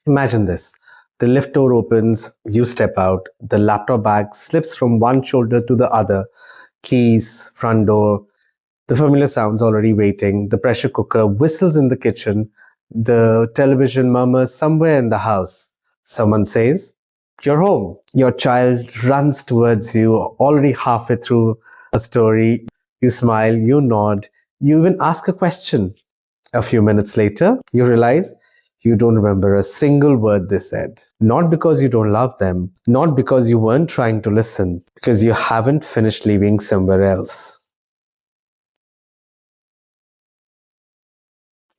Imagine this. The lift door opens, you step out, the laptop bag slips from one shoulder to the other, keys, front door, the familiar sounds already waiting, the pressure cooker whistles in the kitchen, the television murmurs somewhere in the house. Someone says, "You're home." Your child runs towards you, already halfway through a story. You smile, you nod, you even ask a question. A few minutes later, you realize you don't remember a single word they said. Not because you don't love them, not because you weren't trying to listen, because you haven't finished leaving somewhere else.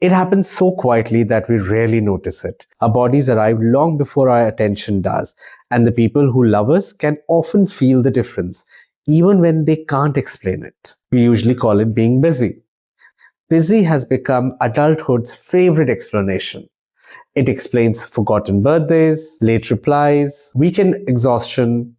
It happens so quietly that we rarely notice it. Our bodies arrive long before our attention does, and the people who love us can often feel the difference, even when they can't explain it. We usually call it being busy. Busy has become adulthood's favorite explanation. It explains forgotten birthdays, late replies, weekend exhaustion,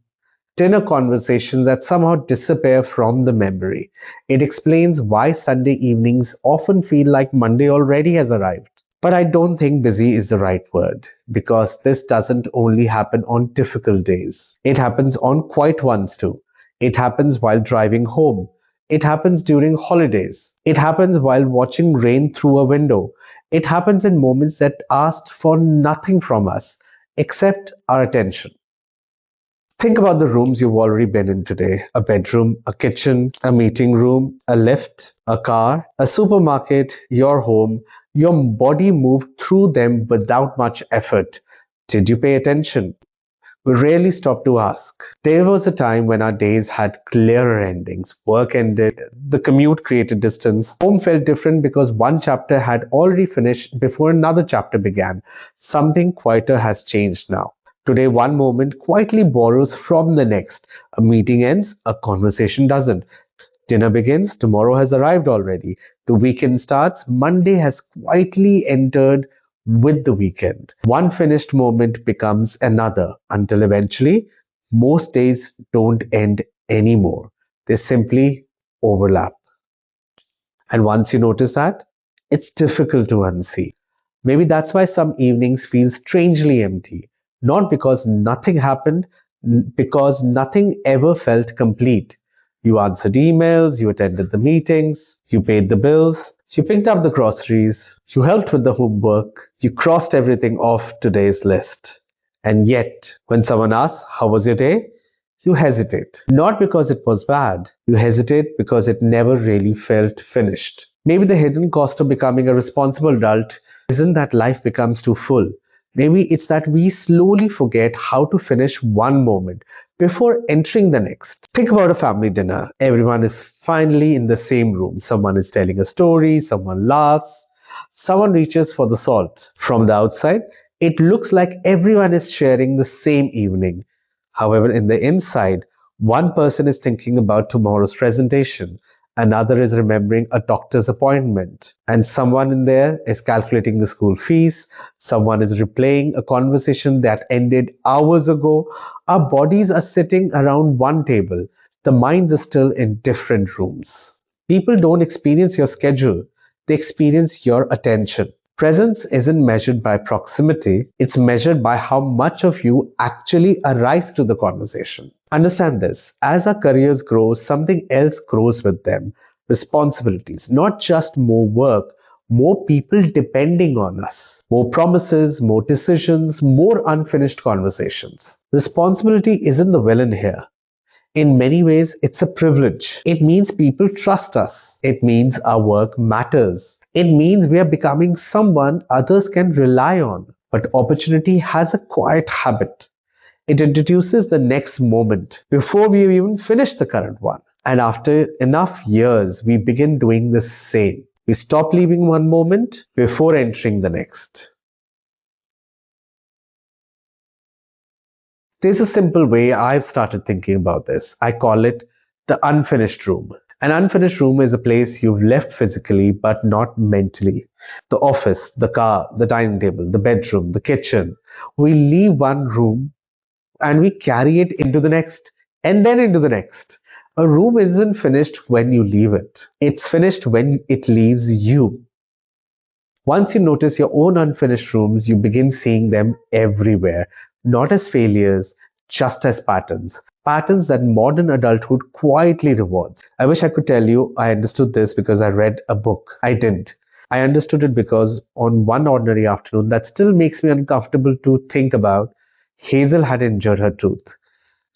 dinner conversations that somehow disappear from the memory. It explains why Sunday evenings often feel like Monday already has arrived. But I don't think busy is the right word because this doesn't only happen on difficult days. It happens on quiet ones too. It happens while driving home. It happens during holidays. It happens while watching rain through a window. It happens in moments that asked for nothing from us except our attention. Think about the rooms you've already been in today: a bedroom, a kitchen, a meeting room, a lift, a car, a supermarket, your home. Your body moved through them without much effort. Did you pay attention? We rarely stop to ask. There was a time when our days had clearer endings. Work ended, the commute created distance. Home felt different because one chapter had already finished before another chapter began. Something quieter has changed now. Today, one moment quietly borrows from the next. A meeting ends, a conversation doesn't. Dinner begins, tomorrow has arrived already. The weekend starts, Monday has quietly entered with the weekend. One finished moment becomes another until eventually most days don't end anymore. They simply overlap. And once you notice that, it's difficult to unsee. Maybe that's why some evenings feel strangely empty. Not because nothing happened, because nothing ever felt complete. You answered emails, you attended the meetings, you paid the bills, you picked up the groceries, you helped with the homework, you crossed everything off today's list. And yet, when someone asks, "How was your day?" you hesitate. Not because it was bad, you hesitate because it never really felt finished. Maybe the hidden cost of becoming a responsible adult isn't that life becomes too full. Maybe it's that we slowly forget how to finish one moment before entering the next. Think about a family dinner. Everyone is finally in the same room. Someone is telling a story, someone laughs, someone reaches for the salt. From the outside, it looks like everyone is sharing the same evening. However, in the inside, one person is thinking about tomorrow's presentation, another is remembering a doctor's appointment, and someone in there is calculating the school fees, someone is replaying a conversation that ended hours ago. Our bodies are sitting around one table, the minds are still in different rooms. People don't experience your schedule, they experience your attention. Presence isn't measured by proximity, it's measured by how much of you actually arrives to the conversation. Understand this: as our careers grow, something else grows with them. Responsibilities, not just more work, more people depending on us, more promises, more decisions, more unfinished conversations. Responsibility isn't the villain here. In many ways, it's a privilege. It means people trust us. It means our work matters. It means we are becoming someone others can rely on. But opportunity has a quiet habit. It introduces the next moment before we even finish the current one. And after enough years, we begin doing the same. We stop leaving one moment before entering the next. There's a simple way I've started thinking about this. I call it the unfinished room. An unfinished room is a place you've left physically but not mentally. The office, the car, the dining table, the bedroom, the kitchen. We leave one room and we carry it into the next and then into the next. A room isn't finished when you leave it, it's finished when it leaves you. Once you notice your own unfinished rooms, you begin seeing them everywhere, not as failures, just as patterns. Patterns that modern adulthood quietly rewards. I wish I could tell you I understood this because I read a book. I didn't. I understood it because on one ordinary afternoon that still makes me uncomfortable to think about, Hazel had injured her tooth.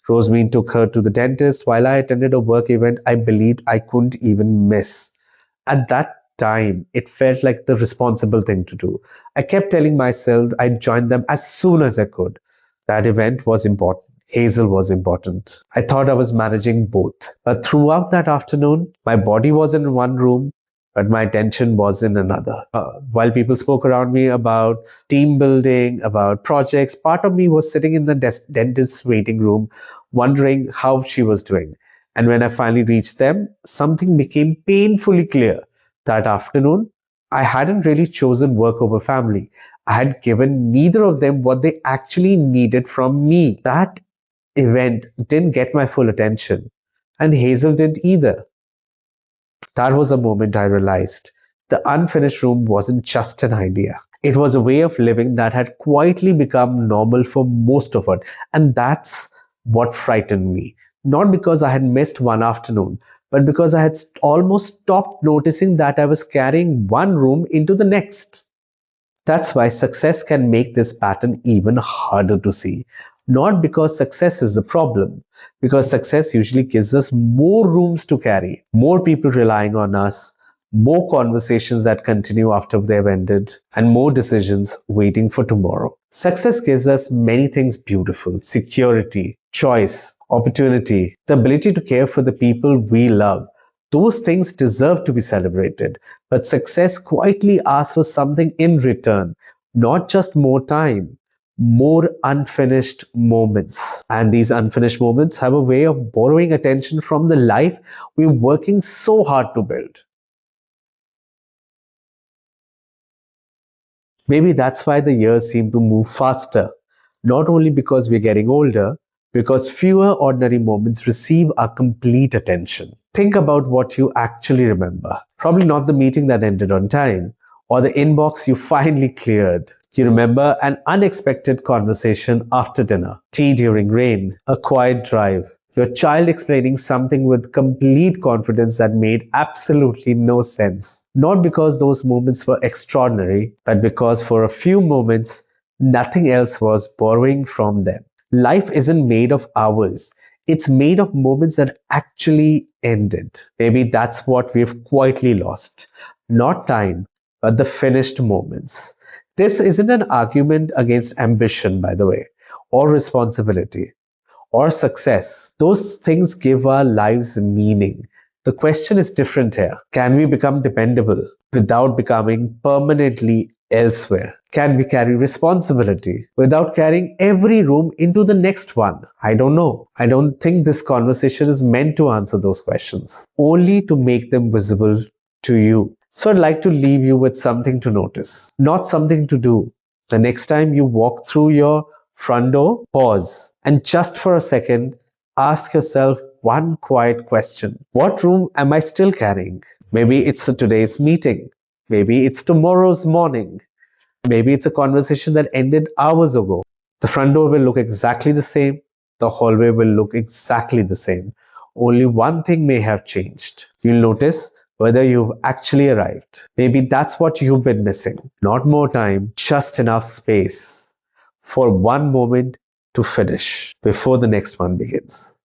Rosemary took her to the dentist while I attended a work event I believed I couldn't even miss. At that time, it felt like the responsible thing to do. I kept telling myself I'd join them as soon as I could. That event was important. Hazel was important. I thought I was managing both. But throughout that afternoon, my body was in one room, but my attention was in another. While people spoke around me about team building, about projects, part of me was sitting in the dentist's waiting room, wondering how she was doing. And when I finally reached them, something became painfully clear. That afternoon, I hadn't really chosen work over family. I had given neither of them what they actually needed from me. That event didn't get my full attention, and Hazel didn't either. That was a moment I realized the unfinished room wasn't just an idea. It was a way of living that had quietly become normal for most of us. And that's what frightened me. Not because I had missed one afternoon, but because I had almost stopped noticing that I was carrying one room into the next. That's why success can make this pattern even harder to see. Not because success is the problem, because success usually gives us more rooms to carry, more people relying on us, more conversations that continue after they've ended, and more decisions waiting for tomorrow. Success gives us many things beautiful: security, choice, opportunity, the ability to care for the people we love. Those things deserve to be celebrated, but success quietly asks for something in return, not just more time, more unfinished moments. And these unfinished moments have a way of borrowing attention from the life we're working so hard to build. Maybe that's why the years seem to move faster, not only because we're getting older, because fewer ordinary moments receive our complete attention. Think about what you actually remember. Probably not the meeting that ended on time, or the inbox you finally cleared. You remember an unexpected conversation after dinner, tea during rain, a quiet drive, your child explaining something with complete confidence that made absolutely no sense. Not because those moments were extraordinary, but because for a few moments, nothing else was borrowing from them. Life isn't made of hours. It's made of moments that actually ended. Maybe that's what we've quietly lost. Not time, but the finished moments. This isn't an argument against ambition, by the way, or responsibility or success. Those things give our lives meaning. The question is different here. Can we become dependable without becoming permanently elsewhere? Can we carry responsibility without carrying every room into the next one? I don't know. I don't think this conversation is meant to answer those questions, only to make them visible to you. So I'd like to leave you with something to notice, not something to do. The next time you walk through your front door, pause and just for a second, ask yourself one quiet question. What room am I still carrying? Maybe it's today's meeting. Maybe it's tomorrow's morning. Maybe it's a conversation that ended hours ago. The front door will look exactly the same. The hallway will look exactly the same. Only one thing may have changed. You'll notice whether you've actually arrived. Maybe that's what you've been missing. Not more time, just enough space for one moment to finish before the next one begins.